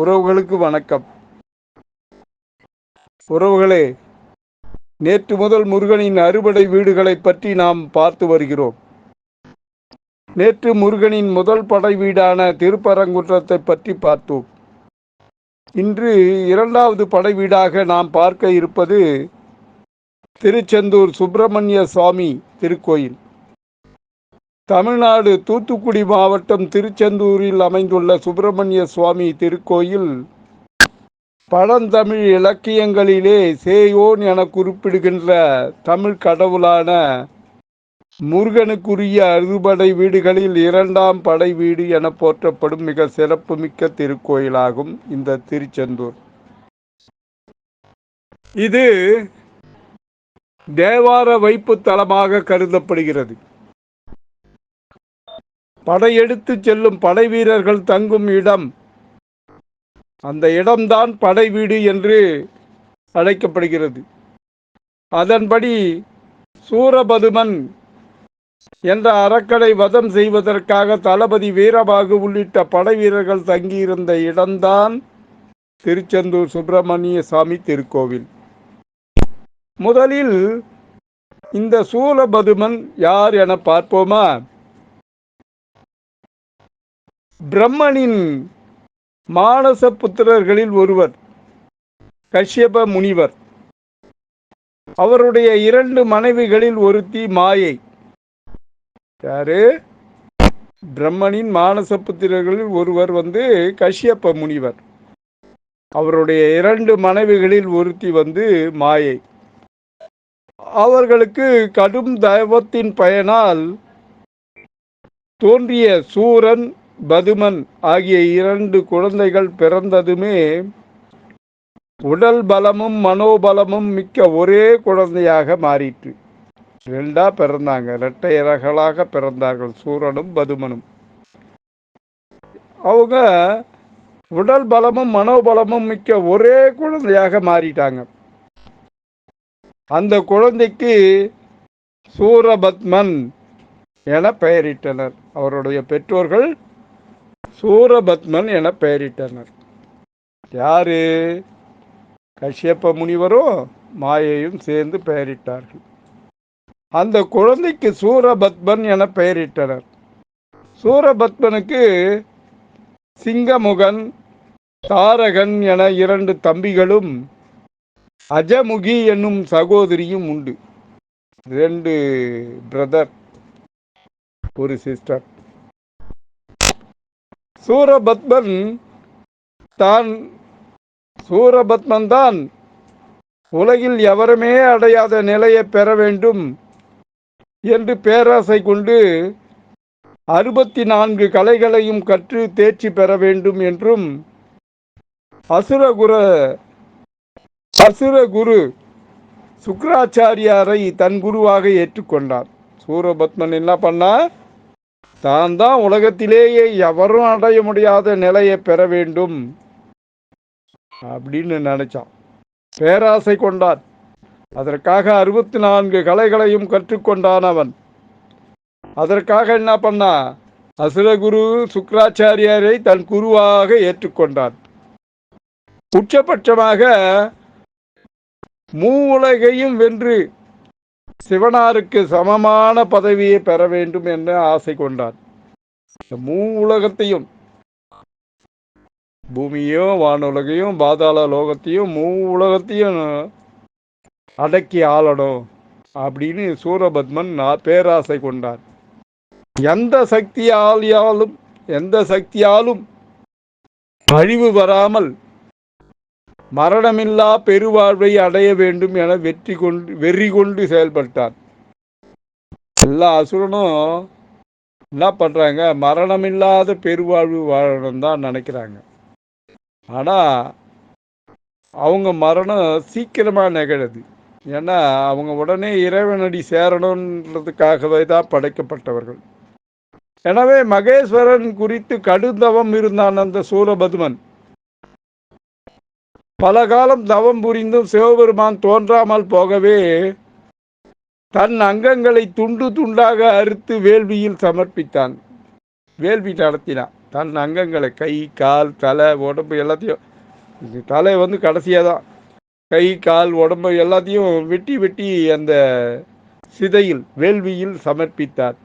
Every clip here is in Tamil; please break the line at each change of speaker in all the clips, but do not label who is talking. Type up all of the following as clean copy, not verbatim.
உறவுகளுக்கு வணக்கம். உறவுகளே, நேற்று முதல் முருகனின் அறுபடை வீடுகளை பற்றி நாம் பார்த்து வருகிறோம். நேற்று முருகனின் முதல் படை வீடான திருப்பரங்குன்றத்தை பற்றி பார்த்தோம். இன்று இரண்டாவது படை வீடாக நாம் பார்க்க இருப்பது திருச்செந்தூர் சுப்பிரமணிய சுவாமி திருக்கோயில். தமிழ்நாடு தூத்துக்குடி மாவட்டம் திருச்செந்தூரில் அமைந்துள்ள சுப்பிரமணிய சுவாமி திருக்கோயில் பழந்தமிழ் இலக்கியங்களிலே சேயோன் என குறிப்பிடுகின்ற தமிழ் கடவுளான முருகனுக்குரிய அறுபடை வீடுகளில் இரண்டாம் படை வீடு என போற்றப்படும் மிக சிறப்புமிக்க திருக்கோயிலாகும் இந்த திருச்செந்தூர். இது தேவார வைப்பு தலமாக கருதப்படுகிறது. படையெடுத்து செல்லும் படை வீரர்கள் தங்கும் இடம், அந்த இடம்தான் படை வீடு என்று அழைக்கப்படுகிறது. அதன்படி சூரபதுமன் என்ற அரக்கனை வதம் செய்வதற்காக தளபதி வீரபாகு உள்ளிட்ட படை வீரர்கள் தங்கியிருந்த இடம்தான் திருச்செந்தூர் சுப்பிரமணிய சுவாமி திருக்கோவில். முதலில் இந்த சூரபதுமன் யார் என பார்ப்போமா? பிரம்மனின் மானச புத்திரர்களில் ஒருவர் கஷ்யப முனிவர். அவருடைய இரண்டு மனைவிகளில் ஒருத்தி மாயை. யாரு? பிரம்மனின் மானச புத்திரர்களில் ஒருவர் கஷ்யப முனிவர். அவருடைய இரண்டு மனைவிகளில் ஒருத்தி மாயை. அவர்களுக்கு கடும் தவத்தின் பயனால் தோன்றிய சூரன், பதுமன் ஆகிய இரண்டு குழந்தைகள் பிறந்ததுமே உடல் பலமும் மனோபலமும் மிக்க ஒரே குழந்தையாக மாறிற்று. ரெண்டா பிறந்தாங்க, இரட்டையர்களாக பிறந்தார்கள் சூரனும் பதுமனும். அவங்க உடல் பலமும் மனோபலமும் மிக்க ஒரே குழந்தையாக மாறிட்டாங்க. அந்த குழந்தைக்கு சூரபத்மன் என பெயரிட்டனர். அவருடைய பெற்றோர்கள் சூரபத்மன் என பெயரிட்டனர். யாரு? கஷ்யப முனிவரும் மாயையும் சேர்ந்து பெயரிட்டார்கள். அந்த குழந்தைக்கு சூரபத்மன் என பெயரிட்டனர். சூரபத்மனுக்கு சிங்கமுகன், தாரகன் என இரண்டு தம்பிகளும் அஜமுகி என்னும் சகோதரியும் உண்டு. ரெண்டு பிரதர், ஒரு சிஸ்டர். சூரபத்மன் தான் உலகில் எவருமே அடையாத நிலையை பெற வேண்டும் என்று பேராசை கொண்டு 64 கலைகளையும் கற்று தேர்ச்சி பெற வேண்டும் என்றும் அசுரகுரு சுக்ராச்சாரியாரை தன் குருவாக ஏற்றுக்கொண்டார். சூரபத்மன் என்ன பண்ணா? தான் தான் உலகத்திலேயே எவரும் அடைய முடியாத நிலையை பெற வேண்டும் அப்படின்னு நினைச்சான். பேராசை கொண்டான். அதற்காக 64 கலைகளையும் கற்றுக்கொண்டான் அவன். அதற்காக என்ன பண்ணா? அசுரகுரு சுக்ராச்சாரியாரை தன் குருவாக ஏற்றுக்கொண்டான். உச்சபட்சமாக மூவுலகையும் வென்று சிவனாருக்கு சமமான பதவியை பெற வேண்டும் என்று ஆசை கொண்டான். உலகத்தையும், பூமியையும் வானுலகையும் பாதாள லோகத்தையும் உலகத்தையும் அடக்கி ஆளணும் அப்படின்னு சூரபத்மன் பேராசை கொண்டார். எந்த சக்தியாலும் அழிவு வராமல் மரணமில்லா பெருவாழ்வை அடைய வேண்டும் என வெறி கொண்டு செயல்பட்டார். எல்லா அசுரனும் என்ன பண்றாங்க? மரணமில்லாத பெருவாழ்வு வாழணும் தான் நினைக்கிறாங்க. ஆனா அவங்க மரணம் சீக்கிரமா நிகழுது. ஏன்னா அவங்க உடனே இறைவனடி சேரணுன்றதுக்காகவே தான் படைக்கப்பட்டவர்கள். எனவே மகேஸ்வரன் குறித்து கடுந்தவம் இருந்தான் அந்த சூரபதுமன். பல காலம் தவம் புரிந்தும் சிவபெருமான் தோன்றாமல் போகவே தன் அங்கங்களை துண்டு துண்டாக அறுத்து வேள்வியில் சமர்ப்பித்தான். வேள்வி நடத்தினான். தன் அங்கங்களை கை, கால், தலை, உடம்பு எல்லாத்தையும், தலை வந்து கடைசியாக தான், கை, கால், உடம்பு எல்லாத்தையும் வெட்டி வெட்டி அந்த சிதையில் வேள்வியில் சமர்ப்பித்தார்.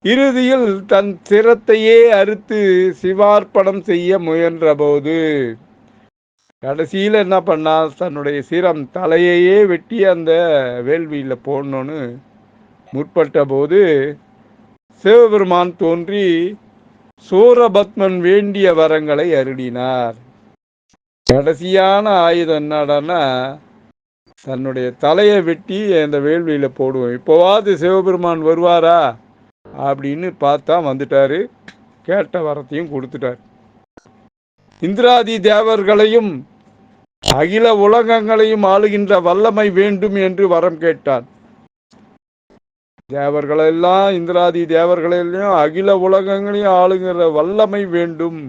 இறுதியில் தன் சிரத்தையே அறுத்து சிவார்ப்பணம் செய்ய முயன்றபோது கடைசியில் என்ன பண்ணா, தன்னுடைய சிரம் தலையையே வெட்டி அந்த வேள்வியில் போடணும்னு முற்பட்ட போது சிவபெருமான் தோன்றி சூரபத்மன் வேண்டிய வரங்களை அருளினார். கடைசியான ஆயுதம் என்னடான்னா, தன்னுடைய தலையை வெட்டி அந்த வேள்வியில் போடுவோம், இப்போவாது சிவபெருமான் வருவாரா அப்படின்னு பார்த்தா வந்துட்டாரு. கேட்ட வரத்தையும் கொடுத்துட்டார். இந்திராதி தேவர்களையும் அகில உலகங்களையும் ஆளுகின்ற வல்லமை வேண்டும் என்று வரம் கேட்டான். தேவர்களெல்லாம், இந்திராதி தேவர்களெல்லாம் அகில உலகங்களையும் ஆளுகிற வல்லமை வேண்டும்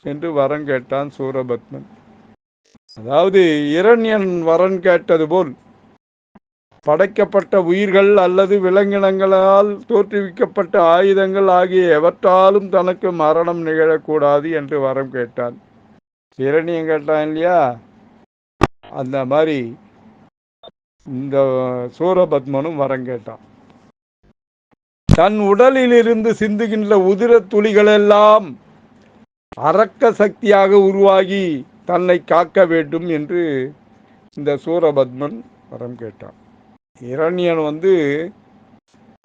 என்று வரம் கேட்டான் சூரபத்மன். அதாவது இரண்யன் வரம் கேட்டது போல் படைக்கப்பட்ட உயிர்கள் அல்லது விலங்கினங்களால் தோற்றுவிக்கப்பட்ட ஆயுதங்கள் ஆகிய எவற்றாலும் தனக்கு மரணம் நிகழக்கூடாது என்று வரம் கேட்டான். இரணியம் கேட்டான் இல்லையா, அந்த மாதிரி இந்த சூரபத்மனும் வரம் கேட்டான். தன் உடலில் இருந்து சிந்துகின்ற உதிர துளிகளெல்லாம் அரக்க சக்தியாக உருவாகி தன்னை காக்க வேண்டும் என்று இந்த சூரபத்மன் வரம் கேட்டான். இரணியன் வந்து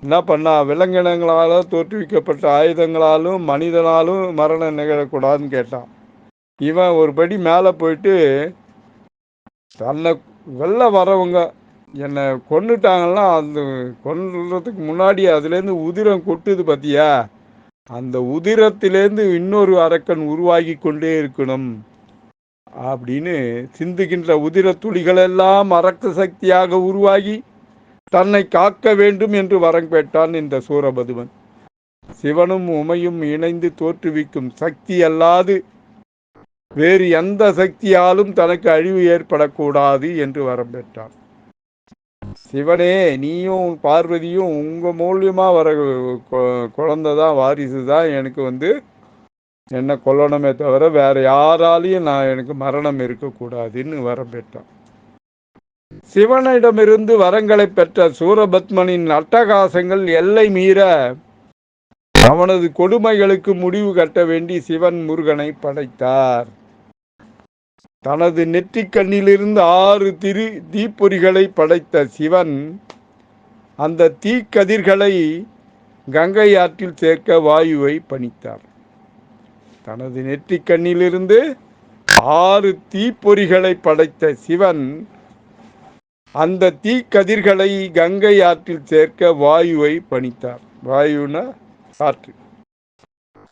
என்ன பண்ணா, விலங்கினங்களால தோற்றுவிக்கப்பட்ட ஆயுதங்களாலும் மனிதனாலும் மரணம் நிகழக்கூடாதுன்னு கேட்டான். இவன் ஒரு படி மேலே போயிட்டு, தன்னை வெளில வரவங்க என்னை கொண்டுட்டாங்கன்னா அந்த கொல்றதுக்கு முன்னாடி அதுலேருந்து உதிரம் கொட்டுது பார்த்தியா, அந்த உதிரத்திலேருந்து இன்னொரு அரக்கன் உருவாகி கொண்டே இருக்கணும் அப்படின்னு சிந்துகின்ற உதிர துளிகளெல்லாம் அரக்க சக்தியாக உருவாகி தன்னை காக்க வேண்டும் என்று வரம் கேட்டான் இந்த சூரபதுமன். சிவனும் உமையும் இணைந்து தோற்றுவிக்கும் சக்தி அல்லாது வேறு எந்த சக்தியாலும் தனக்கு அழிவு ஏற்படக்கூடாது என்று வரம் பெற்றான். சிவனே, நீயும் பார்வதியும் உங்க மூலியமா வர குழந்தைதான், வாரிசு தான் எனக்கு வந்து என்ன கொல்லணுமே தவிர வேற யாராலையும் எனக்கு மரணம் இருக்கக்கூடாதுன்னு வரம் பெற்றான். சிவனிடமிருந்து வரங்களை பெற்ற சூரபத்மனின் அட்டகாசங்கள் எல்லை மீற அவனது கொடுமைகளுக்கு முடிவு கட்ட வேண்டி சிவன் முருகனை படைத்தார். தனது நெற்றிக்கண்ணிலிருந்து 6 தீப்பொறிகளை படைத்த சிவன் அந்த தீக்கதிர்களை கங்கை ஆற்றில் சேர்க்க வாயுவை பணித்தார். தனது நெற்றிக்கண்ணிலிருந்து 6 தீப்பொறிகளை படைத்த சிவன் அந்த தீக்கதிர்களை கங்கை ஆற்றில் சேர்க்க வாயுவை பணித்தார். வாயுனா காற்று.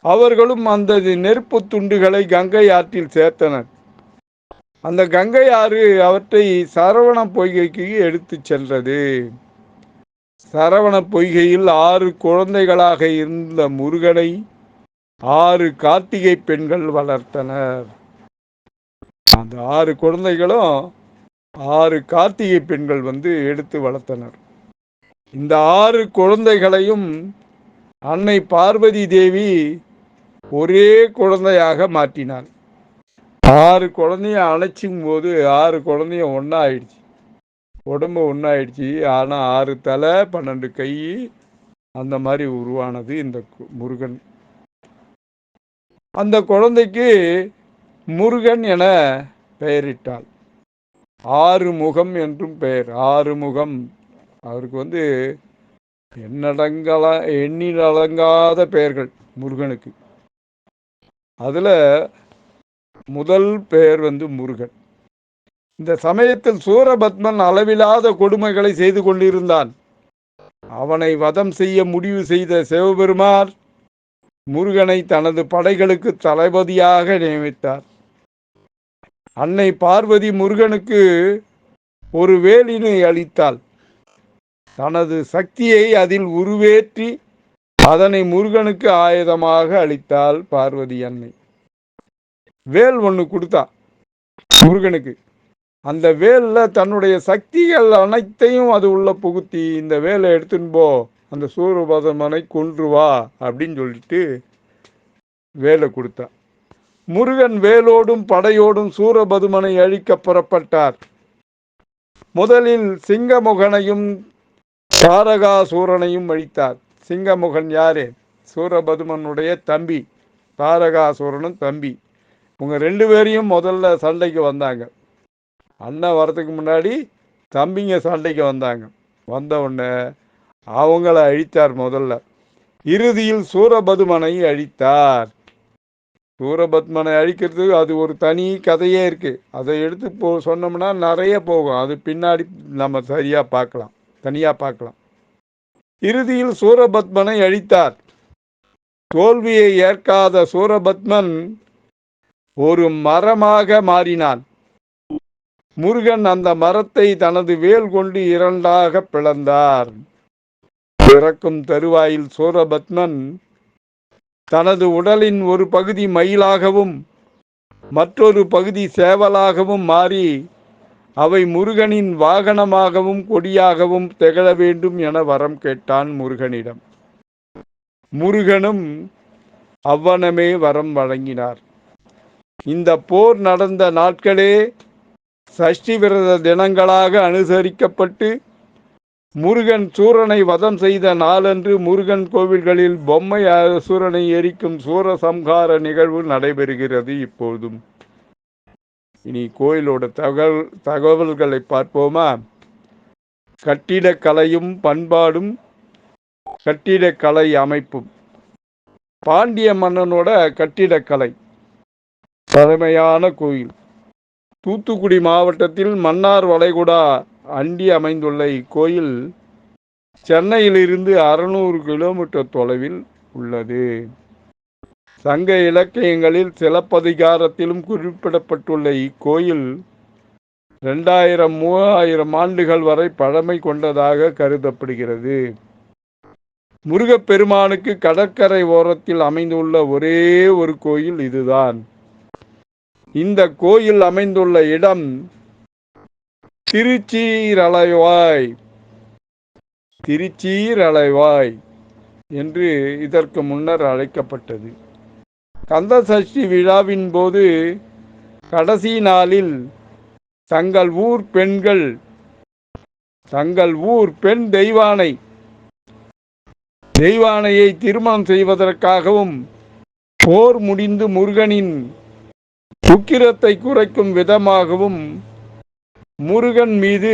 அவர்களும் அந்த நெருப்பு துண்டுகளை கங்கை ஆற்றில் சேர்த்தனர். அந்த கங்கை ஆறு அவற்றை சரவண பொய்கைக்கு எடுத்து சென்றது. சரவண பொய்கையில் 6 குழந்தைகளாக இருந்த முருகனை 6 கார்த்திகை பெண்கள் வளர்த்தனர். அந்த 6 குழந்தைகளும் 6 கார்த்திகை பெண்கள் வந்து எடுத்து வளர்த்தனர். இந்த 6 குழந்தைகளையும் அன்னை பார்வதி தேவி ஒரே குழந்தையாக மாற்றினார். 6 குழந்தைய அணைச்சும் போது 6 குழந்தைய ஒன்றாயிடுச்சு, உடம்பு ஒன்றாயிடுச்சு. ஆனால் 6 தலை 12 கை அந்த மாதிரி உருவானது இந்த முருகன். அந்த குழந்தைக்கு முருகன் என பெயரிட்டாள். 6 முகம் என்றும் பெயர். 6 முகம். அவருக்கு வந்து எண்ணிலடங்காத பெயர்கள் முருகனுக்கு. அதுல முதல் பெயர் வந்து முருகன். இந்த சமயத்தில் சூரபத்மன் அளவிலாத கொடுமைகளை செய்து கொண்டிருந்தான். அவனை வதம் செய்ய முடிவு செய்த சிவபெருமான் முருகனை தனது படைகளுக்கு தளபதியாக நியமித்தார். அன்னை பார்வதி முருகனுக்கு ஒரு வேலினை அளித்தாள். தனது சக்தியை அதில் உருவேற்றி அதனை முருகனுக்கு ஆயுதமாக அளித்தாள் பார்வதி அன்னை. வேல் ஒன்று கொடுத்தா முருகனுக்கு. அந்த வேலில் தன்னுடைய சக்திகள் அனைத்தையும் அது உள்ள புகுத்தி, இந்த வேலை எடுத்துன்னு போ, அந்த சூரபத்மனை கொன்று வா அப்படின்னு சொல்லிட்டு வேலை கொடுத்தான். முருகன் வேலோடும் படையோடும் சூரபதுமனை அழிக்க புறப்பட்டார். முதலில் சிங்கமுகனையும் தாரகாசூரனையும் அழித்தார். சிங்கமுகன் யாரு? சூரபதுமனுடைய தம்பி. தாரகாசூரனும் தம்பி. இவங்க 2 பேரையும் முதல்ல சண்டைக்கு வந்தாங்க. அண்ணன் வரதுக்கு முன்னாடி தம்பிங்க சண்டைக்கு வந்தாங்க. வந்த உடனே அவங்கள அழித்தார் முதல்ல. இறுதியில் சூரபதுமனை அழித்தார். சூரபத்மனை அழிக்கிறதுக்கு அது ஒரு தனி கதையே இருக்கு. அதை எடுத்து சொன்னோம்னா நிறைய போகும். அது பின்னாடி நம்ம தனியா பார்க்கலாம். இறுதியில் சூரபத்மனை அழித்தார். தோல்வியை ஏற்காத சூரபத்மன் ஒரு மரமாக மாறினான். முருகன் அந்த மரத்தை தனது வேல் கொண்டு 2ஆக பிளந்தார். பிறக்கும் தருவாயில் சூரபத்மன் தனது உடலின் ஒரு பகுதி மயிலாகவும் மற்றொரு பகுதி சேவலாகவும் மாறி அவை முருகனின் வாகனமாகவும் கொடியாகவும் திகழ வேண்டும் என வரம் கேட்டான் முருகனிடம். முருகனும் அவ்வனமே வரம் வழங்கினார். இந்த போர் நடந்த நாட்களே சஷ்டி விரத தினங்களாக அனுசரிக்கப்பட்டு முருகன் சூரனை வதம் செய்த நாளன்று முருகன் கோவில்களில் பொம்மை அசுரனை எரிக்கும் சூரசம்ஹார நிகழ்வு நடைபெறுகிறது இப்போதும். இனி கோயிலோட தகவல்களை பார்ப்போமா? கட்டிடக்கலையும் பண்பாடும் கட்டிடக்கலை அமைப்பும். பாண்டிய மன்னனோட கட்டிடக்கலை. பழமையான கோயில். தூத்துக்குடி மாவட்டத்தில் மன்னார் வளைகுடா அண்டி அமைந்துள்ள இக்கோயில் சென்னையிலிருந்து 600 கிலோமீட்டர் தொலைவில் உள்ளது. சங்க இலக்கியங்களில் சிலப்பதிகாரத்திலும் குறிப்பிடப்பட்டுள்ள இக்கோயில் 2000-3000 ஆண்டுகள் வரை பழமை கொண்டதாக கருதப்படுகிறது. முருகப்பெருமானுக்கு கடற்கரை ஓரத்தில் அமைந்துள்ள ஒரே ஒரு கோயில் இதுதான். இந்த கோயில் அமைந்துள்ள இடம் திருச்சீரலைவாய் என்று இதற்கு முன்னர் அழைக்கப்பட்டது. கந்த சஷ்டி விழாவின் போது கடைசி நாளில் தங்கள் ஊர் பெண் தெய்வானையை திருமணம் செய்வதற்காகவும் போர் முடிந்து முருகனின் உக்கிரத்தை குறைக்கும் விதமாகவும் முருகன் மீது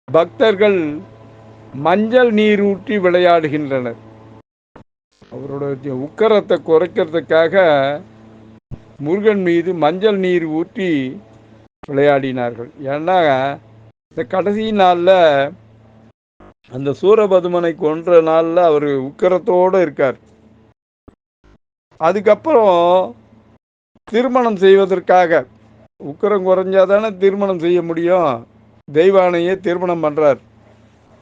பக்தர்கள் மஞ்சள் நீர் ஊற்றி விளையாடுகின்றனர். அவருடைய உக்கரத்தை குறைக்கிறதுக்காக முருகன் மீது மஞ்சள் நீர் ஊற்றி விளையாடினார்கள். ஏன்னா இந்த கடைசி நாளில் அந்த சூரபதுமனை கொன்ற நாளில் அவர் உக்கரத்தோடு இருக்கார். அதுக்கப்புறம் திருமணம் செய்வதற்காக, உக்கரம் குறைஞ்சாதானே திருமணம் செய்ய முடியும், தெய்வானையே திருமணம் பண்ணுறார்.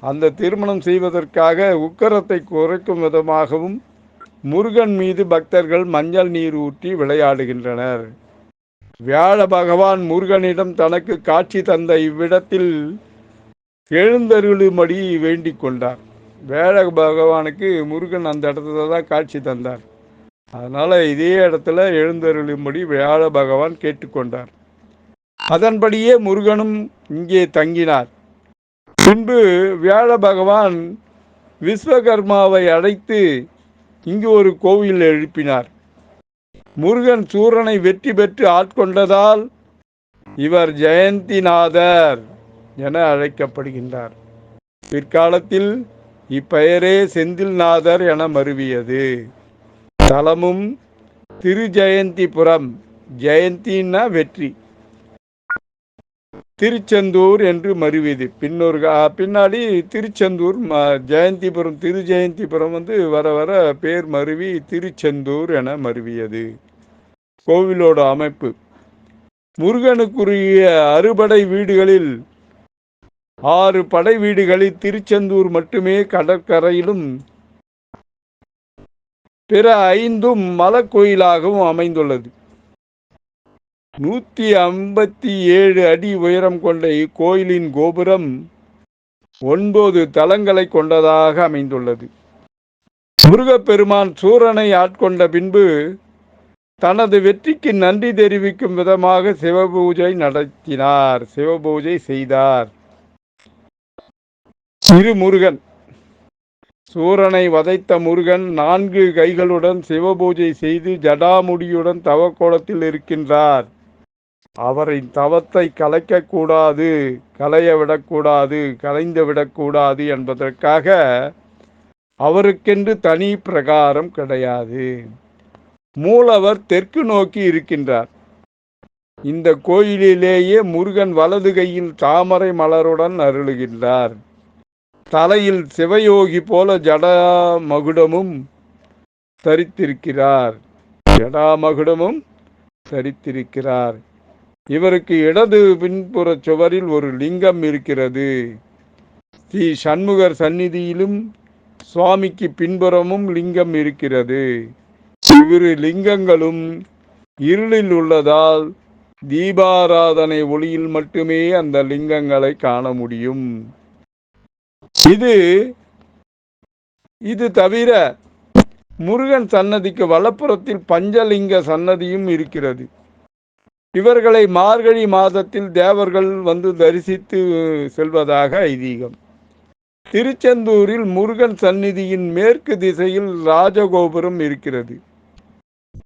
அந்த திருமணம் செய்வதற்காக உக்கரத்தை குறைக்கும் விதமாகவும் முருகன் மீது பக்தர்கள் மஞ்சள் நீர் ஊற்றி விளையாடுகின்றனர். வியாழ பகவான் முருகனிடம் தனக்கு காட்சி தந்த இவ்விடத்தில் எழுந்தருளும்படி வேண்டிக் கொண்டார். வியாழ பகவானுக்கு முருகன் அந்த இடத்துல தான் காட்சி தந்தார். அதனால இதே இடத்துல எழுந்தருளும்படி வியாழ பகவான் கேட்டுக்கொண்டார். அதன்படியே முருகனும் இங்கே தங்கினார். பின்பு வியாழ பகவான் விஸ்வகர்மாவை அழைத்து இங்கு ஒரு கோவில் எழுப்பினார். முருகன் சூரனை வெற்றி பெற்று ஆட்கொண்டதால் இவர் ஜெயந்திநாதர் என அழைக்கப்படுகின்றார். பிற்காலத்தில் இப்பெயரே செந்தில்நாதர் என மருவியது. தலமும் திருஜெயந்திபுரம், ஜெயந்தின்னா வெற்றி, திருச்செந்தூர் என்று மருவியது. பின்னாடி திருச்செந்தூர், ஜெயந்திபுரம், திருஜெயந்திபுரம் வர வர பேர் மருவி திருச்செந்தூர் என மருவியது. கோவிலோட அமைப்பு. முருகனுக்குரிய அறுபடை வீடுகளில் 6 படை வீடுகளில் திருச்செந்தூர் மட்டுமே கடற்கரையிலும் பிற 5ம் மலக்கோயிலாகவும் அமைந்துள்ளது. 157 அடி உயரம் கொண்ட இக்கோயிலின் கோபுரம் 9 தளங்களை கொண்டதாக அமைந்துள்ளது. முருகப்பெருமான் சூரனை ஆட்கொண்ட பின்பு தனது வெற்றிக்கு நன்றி தெரிவிக்கும் விதமாக சிவபூஜை நடத்தினார், சிவபூஜை செய்தார். திருமுருகன் சூரனை வதைத்த முருகன் 4 கைகளுடன் சிவபூஜை செய்து ஜடாமுடியுடன் தவக்கோலத்தில் இருக்கின்றார். அவரின் தவத்தை கலைக்கக்கூடாது, கலைந்து விடக்கூடாது என்பதற்காக அவருக்கென்று தனி பிரகாரம் கிடையாது. மூலவர் தெற்கு நோக்கி இருக்கின்றார். இந்த கோயிலிலேயே முருகன் வலது கையில் தாமரை மலருடன் அருளுகின்றார். தலையில் சிவயோகி போல ஜடாமகுடமும் தரித்திருக்கிறார். இவருக்கு இடது பின்புற சுவரில் ஒரு லிங்கம் இருக்கிறது. ஸ்ரீ சண்முகர் சந்நிதியிலும் சுவாமிக்கு பின்புறமும் லிங்கம் இருக்கிறது. இவ்விரு லிங்கங்களும் இருளில் உள்ளதால் தீபாராதனை ஒளியில் மட்டுமே அந்த லிங்கங்களை காண முடியும். இது தவிர முருகன் சன்னதிக்கு வலப்புறத்தில் பஞ்சலிங்க சன்னதியும் இருக்கிறது. இவர்களை மார்கழி மாதத்தில் தேவர்கள் வந்து தரிசித்து செல்வதாக ஐதீகம். திருச்செந்தூரில் முருகன் சந்நிதியின் மேற்கு திசையில் ராஜகோபுரம் இருக்கிறது.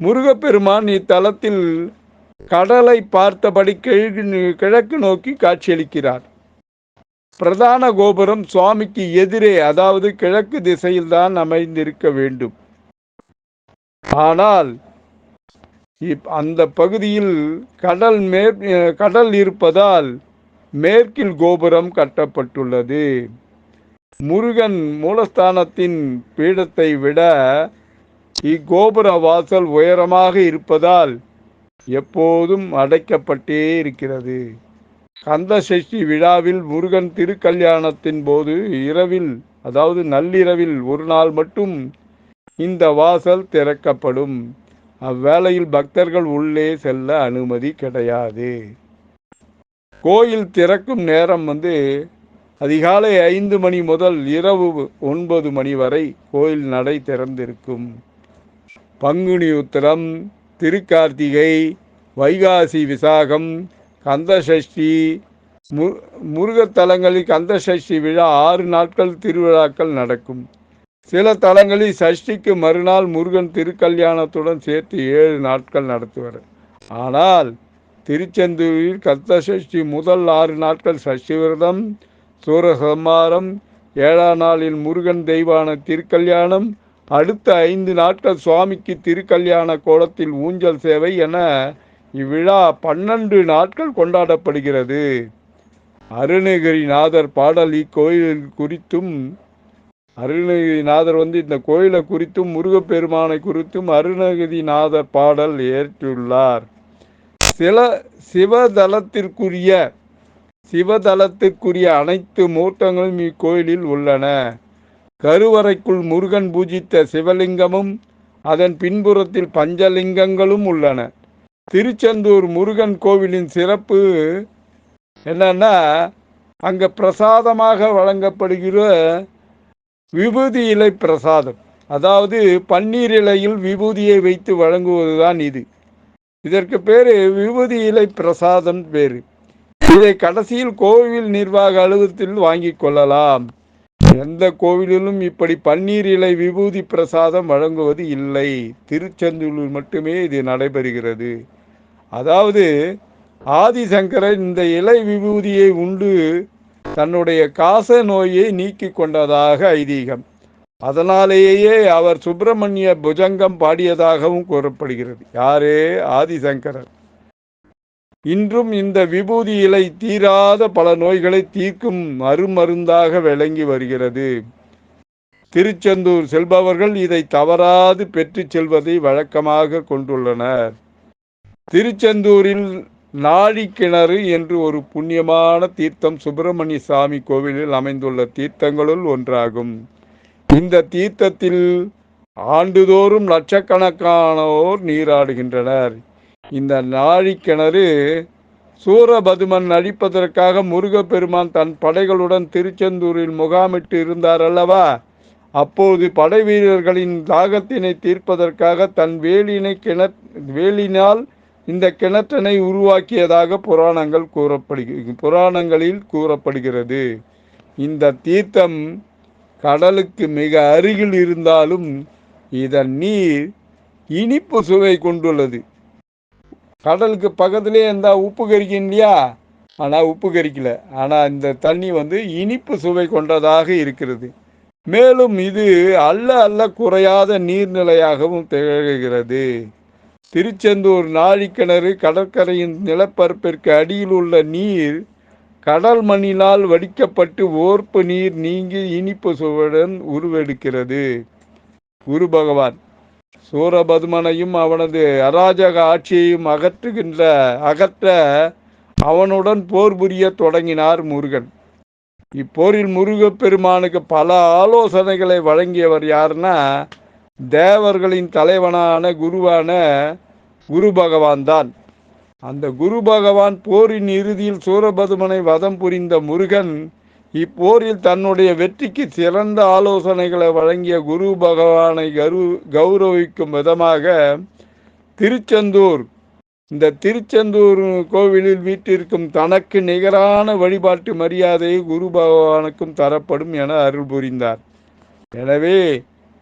முருகப்பெருமான் இத்தலத்தில் கடலை பார்த்தபடி கிழக்கு நோக்கி காட்சியளிக்கிறார். பிரதான கோபுரம் சுவாமிக்கு எதிரே, அதாவது கிழக்கு திசையில் தான் அமைந்திருக்க வேண்டும். ஆனால் அந்த பகுதியில் கடல் இருப்பதால் மேற்கில் கோபுரம் கட்டப்பட்டுள்ளது. முருகன் மூலஸ்தானத்தின் பீடத்தை விட இக்கோபுர வாசல் உயரமாக இருப்பதால் எப்போதும் அடைக்கப்பட்டே இருக்கிறது. கந்த சஷ்டி விழாவில் முருகன் திருக்கல்யாணத்தின் போது இரவில், அதாவது நள்ளிரவில் ஒரு நாள் மட்டும் இந்த வாசல் திறக்கப்படும். அவ்வேளையில் பக்தர்கள் உள்ளே செல்ல அனுமதி கிடையாது. கோயில் திறக்கும் நேரம் அதிகாலை 5 மணி முதல் இரவு 9 மணி வரை கோயில் நடை திறந்திருக்கும். பங்குனி உத்திரம், திருக்கார்த்திகை, வைகாசி விசாகம், கந்தசஷ்டி, முருகத்தலங்களில் கந்தசஷ்டி விழா 6 நாட்கள் திருவிழாக்கள் நடக்கும். சில தலங்களில் சஷ்டிக்கு மறுநாள் முருகன் திருக்கல்யாணத்துடன் சேர்த்து 7 நாட்கள் நடத்துவர். ஆனால் திருச்செந்தூரில் கந்தசஷ்டி முதல் 6 நாட்கள் சஷ்டி விரதம், சூரசம்மாரம், 7ஆம் நாளில் முருகன் தெய்வான திருக்கல்யாணம், அடுத்த 5 நாட்கள் சுவாமிக்கு திருக்கல்யாண கோலத்தில் ஊஞ்சல் சேவை என இவ்விழா 12 நாட்கள் கொண்டாடப்படுகிறது. அருணகிரிநாதர் பாடல் இக்கோயில் குறித்தும், அருணகிரிநாதர் இந்த கோயிலை குறித்தும் முருகப்பெருமானை குறித்தும் அருணகிரிநாதர் பாடல் ஏற்றுள்ளார். சிவதலத்திற்குரிய அனைத்து மூர்த்தங்களும் இக்கோயிலில் உள்ளன. கருவறைக்குள் முருகன் பூஜித்த சிவலிங்கமும் அதன் பின்புறத்தில் பஞ்சலிங்கங்களும் உள்ளன. திருச்செந்தூர் முருகன் கோவிலின் சிறப்பு என்னன்னா, அங்க பிரசாதமாக வழங்கப்படுகிற விபூதி இலை பிரசாதம், அதாவது பன்னீர் இலையில் விபூதியை வைத்து வழங்குவதுதான் இது. இதற்கு பேரு விபூதி இலை பிரசாதம் பேரு. இதை கடைசியில் கோவில் நிர்வாக அலுவலகத்தில் வாங்கிக் கொள்ளலாம். எந்த கோவிலிலும் இப்படி பன்னீர் இலை விபூதி பிரசாதம் வழங்குவது இல்லை. திருச்செந்தூரில் மட்டுமே இது நடைபெறுகிறது. அதாவது ஆதிசங்கரர் இந்த இலை விபூதியை உண்டு தன்னுடைய காச நோயை நீக்கி கொண்டதாக ஐதீகம். அதனாலேயே அவர் சுப்பிரமணிய புஜங்கம் பாடியதாகவும் கூறப்படுகிறது. யாரே? ஆதிசங்கரர். இன்றும் இந்த விபூதி இலை தீராத பல நோய்களை தீர்க்கும் அருமருந்தாக விளங்கி வருகிறது. திருச்செந்தூர் செல்பவர்கள் இதை தவறாது பெற்று செல்வதை வழக்கமாக கொண்டுள்ளனர். திருச்செந்தூரில் நாழிக்கிணறு என்று ஒரு புண்ணியமான தீர்த்தம் சுப்பிரமணிய சாமி கோவிலில் அமைந்துள்ள தீர்த்தங்களுள் ஒன்றாகும். இந்த தீர்த்தத்தில் ஆண்டுதோறும் லட்சக்கணக்கானோர் நீராடுகின்றனர். இந்த நாழிக்கிணறு சூரபதுமன் அழிப்பதற்காக முருகப்பெருமான் தன் படைகளுடன் திருச்செந்தூரில் முகாமிட்டு இருந்தார் அல்லவா, அப்போது படை வீரர்களின் தாகத்தினை தீர்ப்பதற்காக தன் வேலினால் இந்த கிணற்றினை உருவாக்கியதாக புராணங்களில் கூறப்படுகிறது. இந்த தீர்த்தம் கடலுக்கு மிக அருகில் இருந்தாலும் இதன் நீர் இனிப்பு சுவை கொண்டுள்ளது. கடலுக்கு பக்கத்திலே இருந்தா உப்பு கரிக்கும் இல்லையா, ஆனால் உப்பு கரிக்கல. ஆனால் இந்த தண்ணி இனிப்பு சுவை கொண்டதாக இருக்கிறது. மேலும் இது அல்ல குறையாத நீர்நிலையாகவும் திகழ்கிறது. திருச்செந்தூர் நாழிக்கிணறு கடற்கரையின் நிலப்பரப்பிற்கு அடியில் உள்ள நீர் கடல் மண்ணினால் வடிக்கப்பட்டு ஓர்ப்பு நீர் நீங்கி இனிப்பு சுவையுடன் உருவெடுக்கிறது. குரு பகவான் சூரபதுமனையும் அவனது அராஜக ஆட்சியையும் அகற்ற அவனுடன் போர் புரிய தொடங்கினார் முருகன். இப்போரில் முருகப்பெருமானுக்கு பல ஆலோசனைகளை வழங்கியவர் யாருன்னா, தேவர்களின் தலைவனான குரு பகவான் தான். அந்த குரு பகவான் போரின் இறுதியில் சூரபதுமனை வதம் புரிந்த முருகன் இப்போரில் தன்னுடைய வெற்றிக்கு சிறந்த ஆலோசனைகளை வழங்கிய குரு பகவானை கௌரவிக்கும் விதமாக இந்த திருச்செந்தூர் கோவிலில் வீட்டிற்கும் தனக்கு நிகரான வழிபாட்டு மரியாதையை குரு பகவானுக்கும் தரப்படும் என அருள் புரிந்தார். எனவே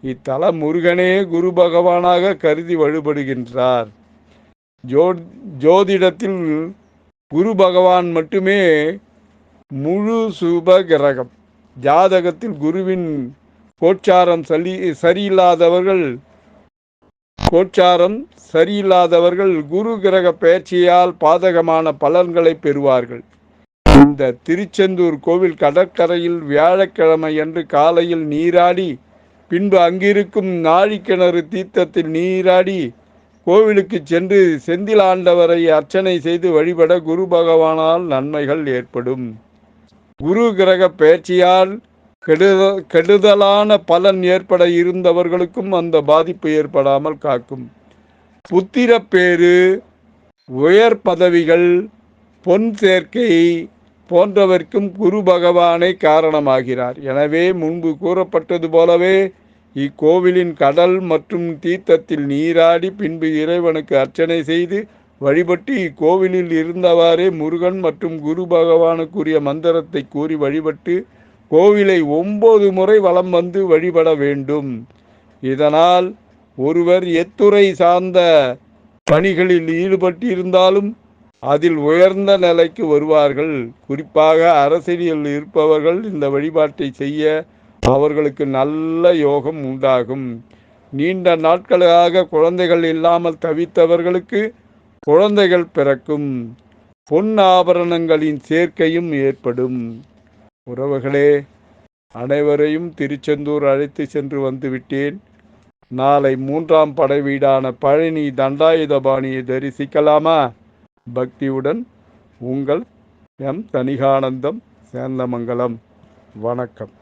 இத்தல முருகனே குரு பகவானாக கருதி வழிபடுகின்றார். ஜோதிடத்தில் குரு பகவான் மட்டுமே முழு சுப கிரகம். ஜாதகத்தில் குருவின் கோச்சாரம் சரியில்லாதவர்கள் குரு கிரக பெயர்ச்சியால் பாதகமான பலன்களை பெறுவார்கள். இந்த திருச்செந்தூர் கோவில் கடற்கரையில் வியாழக்கிழமை அன்று காலையில் நீராடி பின்பு அங்கிருக்கும் நாழிக்கிணறு தீர்த்தத்தில் நீராடி கோவிலுக்கு சென்று செந்தில் ஆண்டவரை அர்ச்சனை செய்து வழிபட குரு பகவானால் நன்மைகள் ஏற்படும். குரு கிரக பெயர்ச்சியால் கெடுதலான பலன் ஏற்பட இருந்தவர்களுக்கும் அந்த பாதிப்பு ஏற்படாமல் காக்கும். புத்திரப்பேறு, உயர் பதவிகள், பொன் சேர்க்கை போன்றவர்க்கும் குரு பகவானை காரணமாகிறார். எனவே முன்பு கூறப்பட்டது போலவே இக்கோவிலின் கடல் மற்றும் தீர்த்தத்தில் நீராடி பின்பு இறைவனுக்கு அர்ச்சனை செய்து வழிபட்டு இக்கோவிலில் இருந்தவாறே முருகன் மற்றும் குரு பகவானுக்குரிய மந்திரத்தை கூறி வழிபட்டு கோவிலை 9 முறை வலம் வந்து வழிபட வேண்டும். இதனால் ஒருவர் எத்துறை சார்ந்த பணிகளில் ஈடுபட்டிருந்தாலும் அதில் உயர்ந்த நிலைக்கு வருவார்கள். குறிப்பாக அரசியலில் இருப்பவர்கள் இந்த வழிபாட்டை செய்ய அவர்களுக்கு நல்ல யோகம் உண்டாகும். நீண்ட நாட்களாக குழந்தைகள் இல்லாமல் தவித்தவர்களுக்கு குழந்தைகள் பிறக்கும். பொன் ஆபரணங்களின் சேர்க்கையும் ஏற்படும். உறவுகளே, அனைவரையும் திருச்செந்தூர் அழைத்து சென்று வந்துவிட்டேன். நாளை 3ஆம் படை வீடான பழனி தண்டாயுதபாணியை தரிசிக்கலாமா? பக்தியுடன் உங்கள் எம் தணிகானந்தம், சேந்தமங்கலம். வணக்கம்.